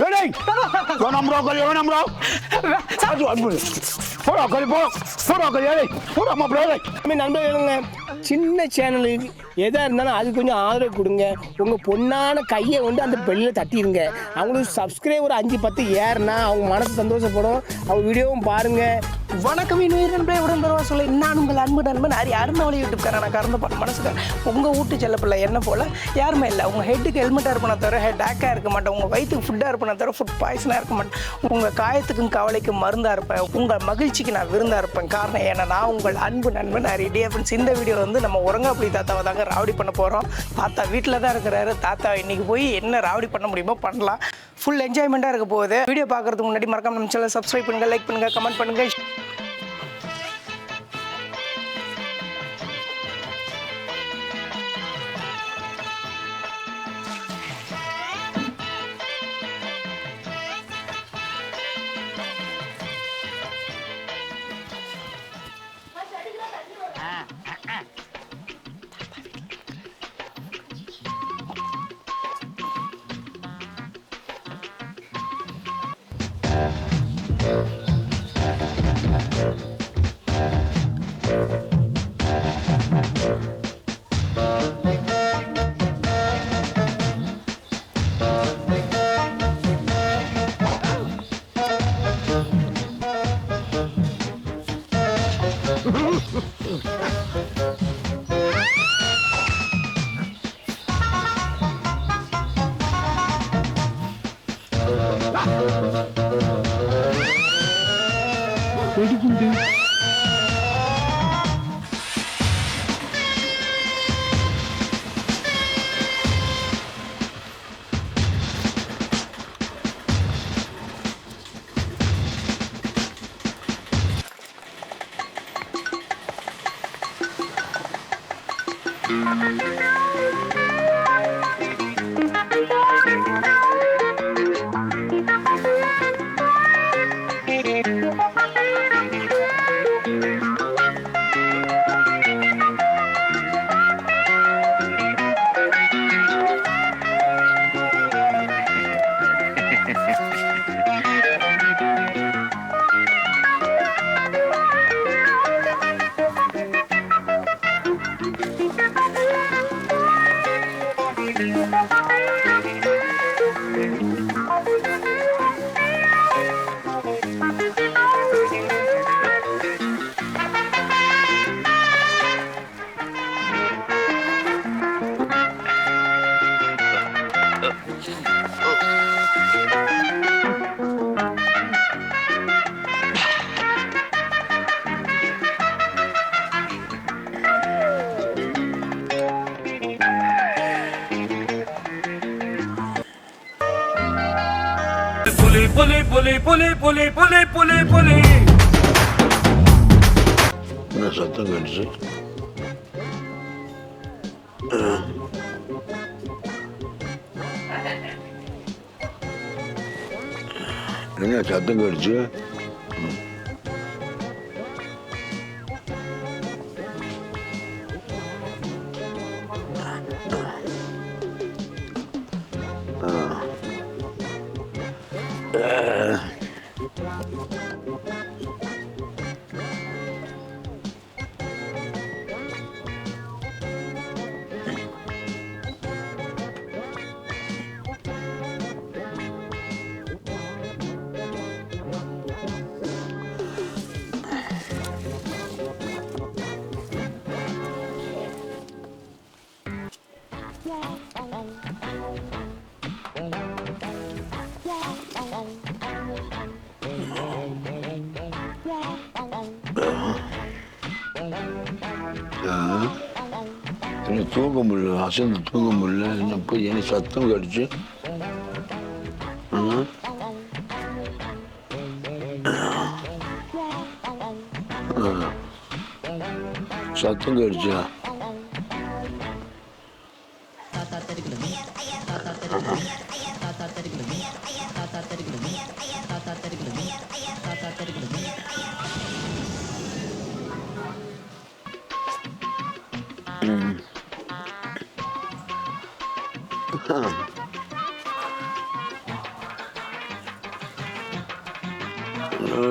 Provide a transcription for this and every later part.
ஏய் வேணாம் ப்ரோ கறி வேணாம் ப்ரோ சாஜு அன்பு போடா கறி போடா கறி ஏய் போடா ப்ரோ ஏய் நண்பர்களுங்க சின்ன சேனலுக்கு எதாக இருந்தாலும் அது கொஞ்சம் ஆதரவு கொடுங்க. உங்கள் பொண்ணான கையை வந்து அந்த பெல்லில் தட்டிடுங்க. அவங்களுக்கு சப்ஸ்கிரைபர் 5-10 ஏறுனா அவங்க மனசு சந்தோஷப்படும். அவங்க வீடியோவும் பாருங்கள். வணக்கம் இன்னும் நண்பே உடன்பரவா சொல்ல நான் உங்கள் அன்பு நண்பன் அருந்தவழி யூடியூப்கார நான் கறந்து பண்ண மனசுக்கு உங்கள் வீட்டு செல்லப்பில்லை என்ன போல் யாருமே இல்லை. உங்கள் ஹெட்டுக்கு ஹெல்மெட்டாக இருப்பேன தவிர ஹேக்காக இருக்க மாட்டேன். உங்கள் வயிற்றுக்கு ஃபுட்டாக இருப்பேன தவிர ஃபுட் பாய்சனாக இருக்க மாட்டேன். உங்கள் காயத்துக்கும் கவலைக்கும் மருந்தாக இருப்பேன். உங்கள் மகிழ்ச்சிக்கு நான் விருந்தாக இருப்பேன். காரணம் ஏன்னா நான் உங்கள் அன்பு நண்பன் டியர் ஃப்ரெண்ட்ஸ். இந்த வீடியோ வந்து நம்ம உரங்காப்புளி தாத்தாவை தாங்க ராவடி பண்ண போகிறோம். தாத்தா வீட்டில் தான் இருக்கிறாரு. தாத்தா இன்றைக்கி போய் என்ன ராவடி பண்ண முடியுமோ பண்ணலாம். ஃபுல் என்ஜாய்மெண்ட்டாக இருக்க போகுது. வீடியோ பார்க்குறதுக்கு முன்னாடி மறக்காம நம்ம சேனலை சப்ஸ்கிரைப் பண்ணுங்கள், லைக் பண்ணுங்கள், கமெண்ட் பண்ணுங்கள். வெடிக்குண்டு புலி புலி புலி புலி புலி புலி புலி என்ன சத்தம் கேட்டுச்சு? என்ன சத்தம் கேட்டுச்சு? என்ன தூங்க முடியல, அசந்து தூங்க முடியல. என்ன போய் என்ன சத்தம் கடிச்சு? சத்தம் கடிச்சா?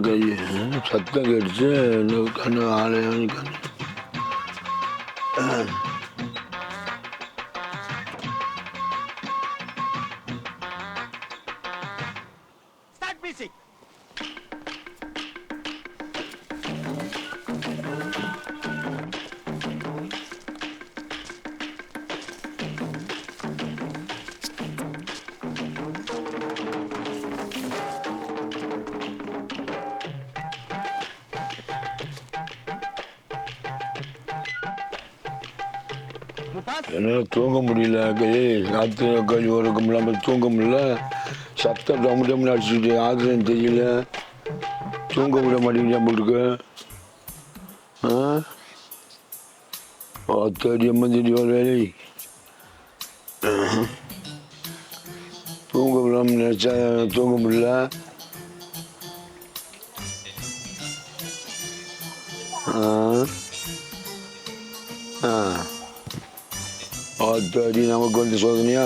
கை சத்தம் கேட்டுச்சு கண்ணு ஆலயம் கண்ணு என்னால் தூங்க முடியல ராத்திரி கழி உறக்கம் இல்லாமல் தூங்க முடியல சத்தம் டமுடம்னு அடிச்சுட்டு ஆகுதுன்னு தெரியல தூங்க விட மாட்டேங்குது நம்மளுக்கு தேடி எம்மந்தடி வேலை தூங்க விடாமல் நினச்சா தூங்க முடியல ஆத்தாடி நமக்கு வந்து சோதனையா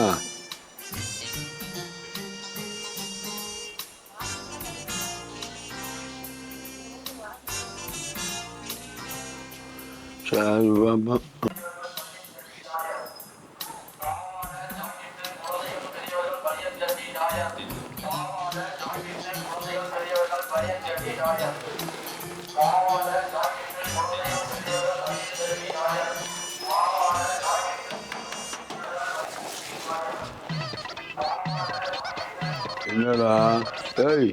சரி பாப்பா என்னடா ஏய்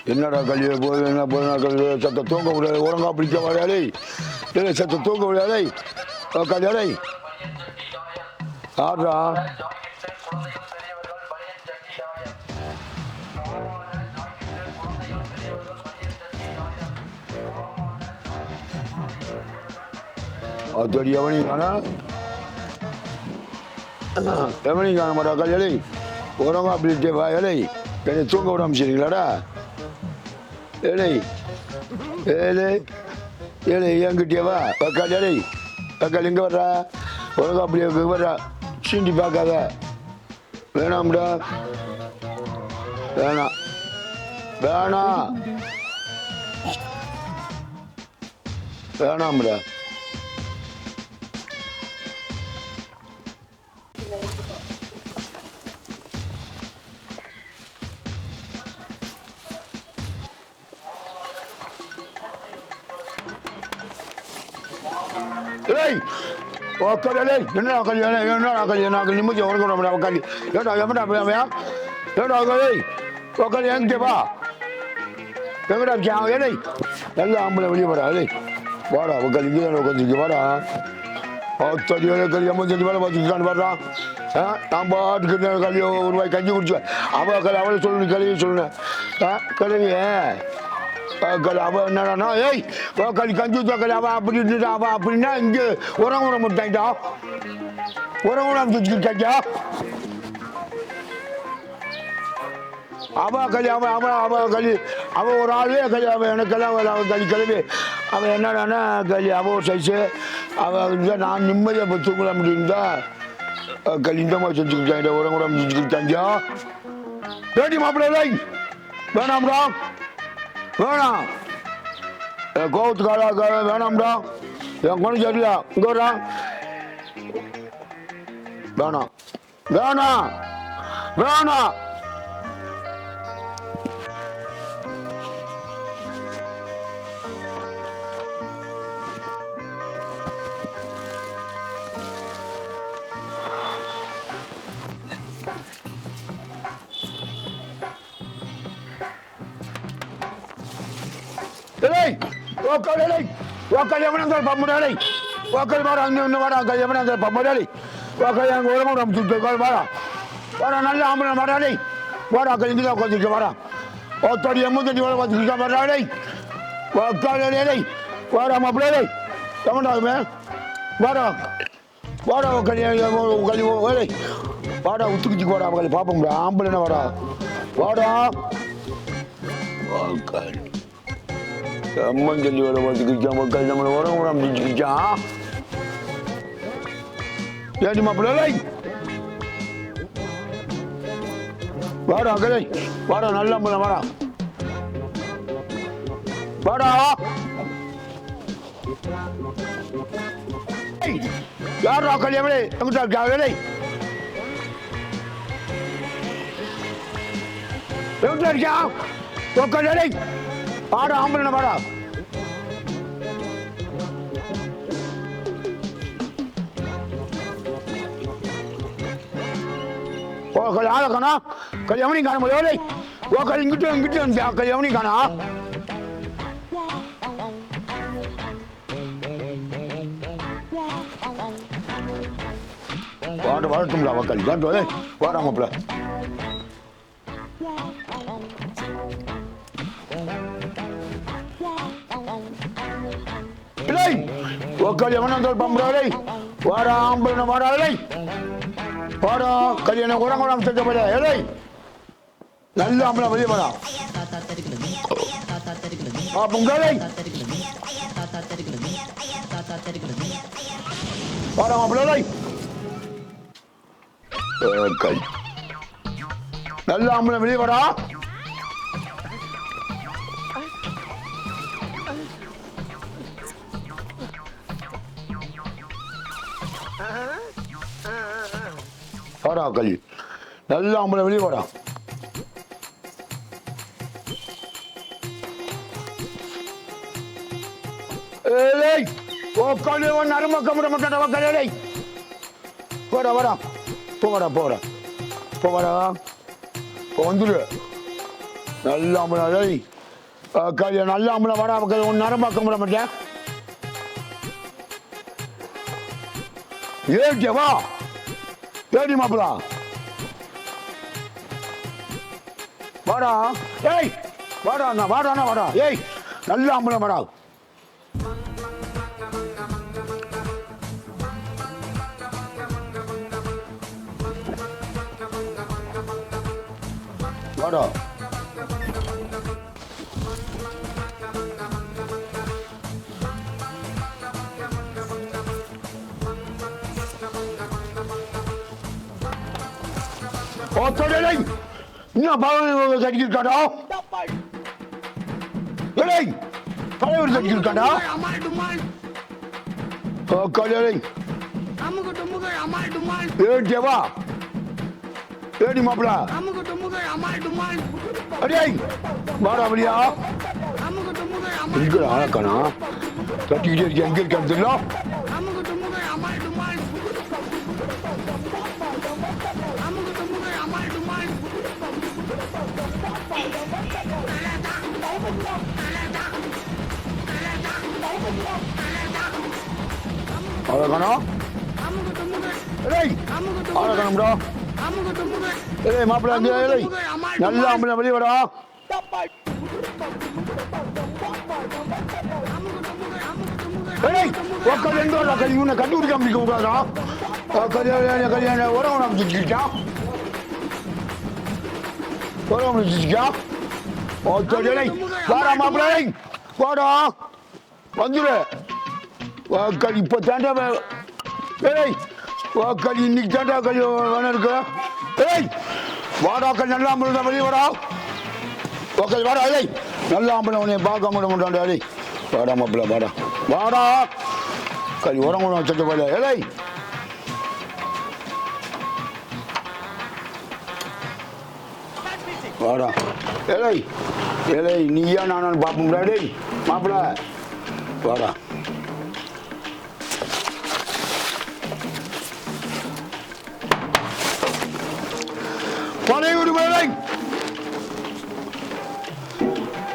என்னடா கல்வியை போது என்ன போதுனா கல்வி சத்த தூங்க முடியாது உரங்கா பிடிக்க வரையாடே இல்லை சத்த தூங்க முடியாதே கல்யாடே ஆடுறா அது எவனி காணா எவனி காண மாட்டா கல்யாணி உரங்கா பிடிக்க வா ஏழை என்னை தூங்க விட அமைச்சிருக்கீங்களாடா ஏழை ஏழை ஏழை என்கிட்டயே வா பக்கால் ஏழை பக்கால் எங்கே வர்றா உலகம் அப்படி வர்றா சீண்டி பார்க்காத வேணாம்டா வேணாம் வேணாம் வேணாம்டா என்ன நிம்மதி உறங்க ஏடா எவனா ஏடா உக்காந்து எங்கிட்டே எங்கடா இருக்கான் ஏழை எல்லாம் ஆம்பளை வெளியே வாடா ஏழை வாடா உட்காந்து இங்கே உட்காந்துருக்கு வாடா ஆத்தாடி கல்வி எம்மஞ்சு வேலை பார்த்துக்கிட்டான்னு வர்றான் நான் பாட்டுக்கு கல்வி ஒரு ரூபாய் கஞ்சி குடிச்சுவேன் அவளை சொல்லணும் கல்வி சொல்லணும் கல்வியே அவ என்னடா ஏய் கஞ்சி ஊற்ற அவ அப்படி இருந்துட்டா அவ அப்படின்னா இங்கே உரம் முட்டாயிட்டா உரம் வச்சுக்கிட்டாச்சா அவ கல்வி அவ கல்வி அவ ஒரு ஆளே கல்வி அவன் எனக்கெல்லாம் அவன் கிளம்பி அவன் என்னடானா கல்வி அவ ஒரு சைஸு அவன் நான் நிம்மதியாக இப்போ தூங்கலாம் அப்படின்தா கல்வி இந்த மாதிரி செஞ்சுக்கிட்டாங்க உரம் செஞ்சுக்கிட்டாங்க வேண்டி மாப்பிள்ளை வேணாம்டா வேணாம் கோவத்துக்காக வேணாம்டா என் கொண்டு சரியா இங்கே வரா வேணாம் வேணாம் வேணாம் பம்முடாளி ஓக்கல் மாடா அங்கே வாடா எவனா பம்முடாளி ஓக்கல் எங்கள் உரமும் நம்ம சுட்டு வாடா வாடா நல்ல ஆம்பளை மாடாளி வாடா இங்கே தான் உட்காந்துருக்க வாடா ஓத்தோடி எம்மூத்தடி வேலை பார்த்துருக்கா மாடாளி ஓக்காளி வாடா மாப்பிள்ளை எவன்டாகுமே வாடா வாடா கல்வி வேலை வாடா உத்துக்குச்சிக்கு வாடா கல்வி பார்ப்போம்டா ஆம்பளைன்னா வாடா வாடா அம்மன் சொல்லி வேலை பார்த்துக்கிச்சான் மக்கள் நம்மளை உரம் உரம் செஞ்சுக்கிச்சான் ஏடி மாப்பிள்ளை வாடா கலை வாடா நல்ல அம்மன் வாடா வாடா யாரா கல்யாணம் எங்கிட்ட இருக்கா வேலை எங்கிட்ட இருக்கா கல்யாணம் வாடா ஆம்பளை வாடா ஆளக்கானா கல்யாணம் காண முடியாது இங்கிட்ட கல்யாணம் காணா வரட்டும்ல மக்கள் காட்டு வாடா மாப்பிள்ள இல்லை கல்யாணம் பம்புறாடே வாடா ஆம்பளை வாடாடே வாடா கல்யாணம் குரங்குடம் செஞ்ச போல ஏழை நல்ல ஆம்பளை வெளியே வாடா பொங்கலை வாடா மாப்பிள்ளை நல்ல ஆம்பளை வெளியே வாடா வாடா கல்வி நல்ல ஆம்பளை வெளியே வாடா நறும கமுட மாட்டா கல்யாணை போடா வாடா போடா போடா போடா வந்துடு நல்ல ஆம்பளை கல்யாணம் நல்ல ஆம்பளை வாடா ஒன்று நரம்பா கமுட மாட்டேன் ஏடியா வா ஏடி மாப்பிளா வாடா ஏய் வாடா வாடா ஏய் நல்ல ஆம்பளை வாடா வாடா இன்னும் பழவர் கட்டிக்கிட்டாடா பழவர் கட்டிக்கிட்டாடா ஏடியவா ஏடி மாப்பிளா அடே வாடா அப்படியா இருக்கிற ஆளக்கானா கட்டிக்கிட்டே இருக்கேன் எங்க இருக்கான்னு தெரியல ஆளக்கானா ஆளக்கானம்டா மாப்பிள்ள நல்ல ஆம்பளை வெளியே வாடா இவனை கண்டுபிடிக்க கூடாதா கல்யாணம் உரம் அமைச்சிருக்கா உரம் அமைச்சிருக்கா வாடா மாப்பிள்ளை வாடா வந்துடு இப்ப தாண்டா இன்னைக்கு தாண்டா வேணும் இருக்கு வாடாக்கள் நல்ல ஆம்பளை வெளியே வாடா ஓகே வாடா நல்ல ஆம்பளை உன்னை பார்க்க முடியாண்டா வாடா மாப்பிள்ள வாடா வாடா கறி உரம் வச்ச போல வாடா நீயா நான் பார்ப்போம்டா மாப்பிள்ள வாடா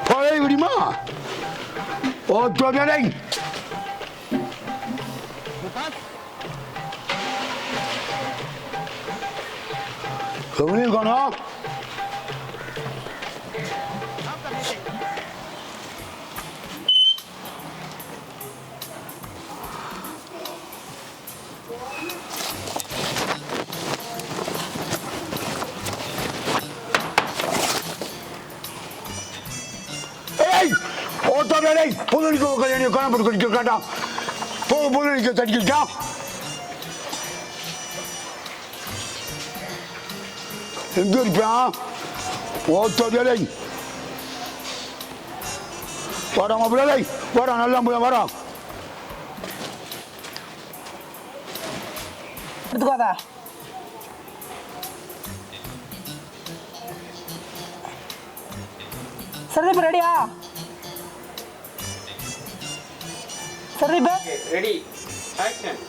பழைய விடுமா ஓ தோடை காணோம் பொதுக்கு கல்யாணம் காணப்பட்டு கடிக்க காட்டான் பொதுக்கு தடிக்கிட்டா எங்க இருப்பான் ஓத்தோடலை வாடா மாப்பிள்ளை வாடா நல்லா வாடா எடுத்துக்கோதா சரி ரெடியா சரி ready action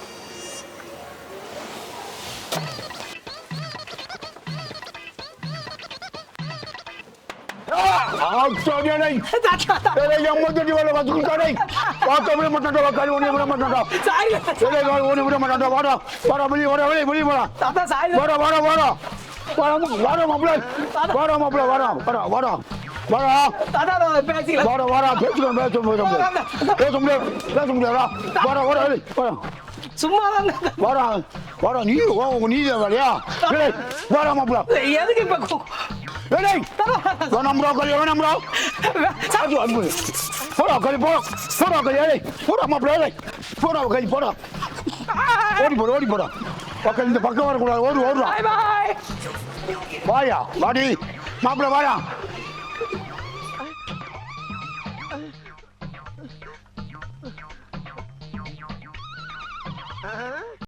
Autornya nih. Yang mau jadi wala masuk ke nih. Waktu beli macam tu, kali ini beli macam tu. Saya. Kali ini beli macam tu, mana? Mana beli mana? Tata saya. Mana? Mana? Tata பேசில. சும்மா தான் நீ வேலையா வாடா மாப்பிள்ள எதுக்கு இப்ப வேணாம் போடா கறி போடா கறி போடா மாப்பிள்ள போடா கறி போடா ஓடி போடா பக்கம் இந்த பக்கம் வரக்கூடாது ஓடுறா பாய் வாயா வாடி மாப்பிள்ள வாயா